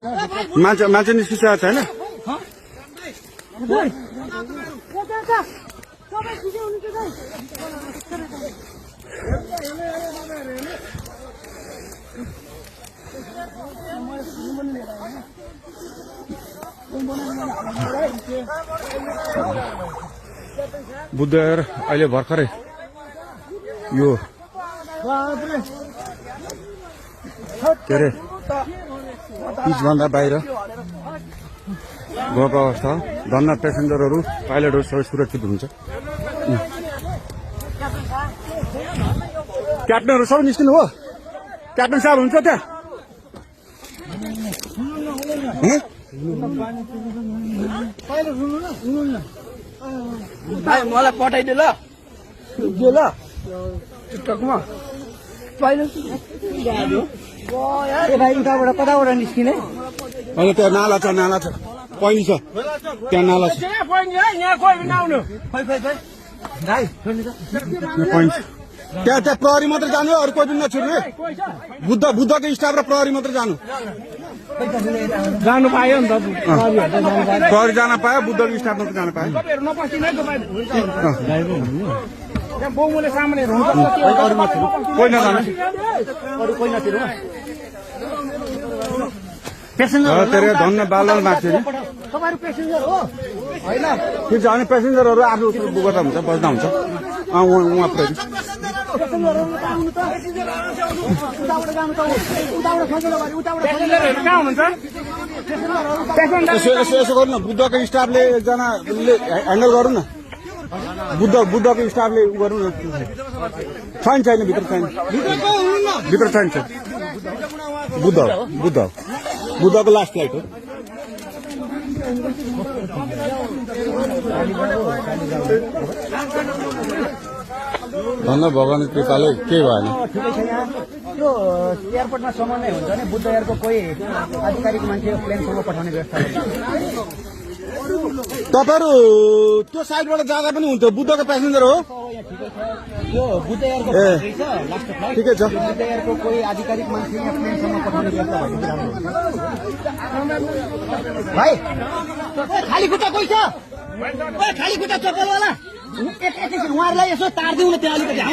मान्छे निस्किसकेको छैन। बुद्धविहार अहिले भर्खरै यो के अरे पिचभन्दा बाहिर गएको अवस्था हो। धन्न पेसेन्जरहरू पाइलटहरू सबै सुरक्षित हुन्छ। क्याप्टनहरू सबै निस्किनु हो। क्याप्टन साहब हुन्छ त्यहाँ? मलाई पठाइदियो ल टिकटकमा भाइ उताबाट कताबाट निस्किने? अहिले त्यहाँ नाला छ पैनी छ त्यहाँ नाला छ त्यहाँ प्रहरी मात्रै जानु अरू कोही पनि नछुट्नु है। बुद्धको स्टाफ र प्रहरी मात्रै जानु पायो नि त प्रहरी जान पायो बुद्धको स्टाफ मात्रै जान पायो। कोही नजानु तेरे धन्न बालल मार्छ नि त्यो जाने पेसेन्जरहरू आफ्नो गर्दा हुन्छ बस्दा हुन्छ। उहाँ प्रहरी यसो गर्नु न बुद्धको स्टाफले एकजनाले ह्यान्डल गरौँ न। बुद्धको स्टाफले गरौँ न। छैन भित्र छैन बुद्धको लास्ट फ्लाइट हो। भन्दा भगवान् कृपाले केही भएन। यो एयरपोर्टमा समन्वय हुन्छ नि बुद्धविहारको कोही आधिकारिक मान्छे प्लेनसम्म पठाउने व्यवस्था तपाईँहरू त्यो साइडबाट जाँदा पनि हुन्थ्यो। बुद्धको प्यासेन्जर हो यो बुद्धविहारको ठिकै छ। बुद्धविहारको कोही आधिकारिक मान्छे प्लेनसम्म पठाउने व्यवस्था भाइ खाली खुट्टा कोही छ? खाली खुट्टा चप्पलवाला एकैछिन उहाँहरूलाई यसो तारिदिउँ न त्यहाँ अलिकति।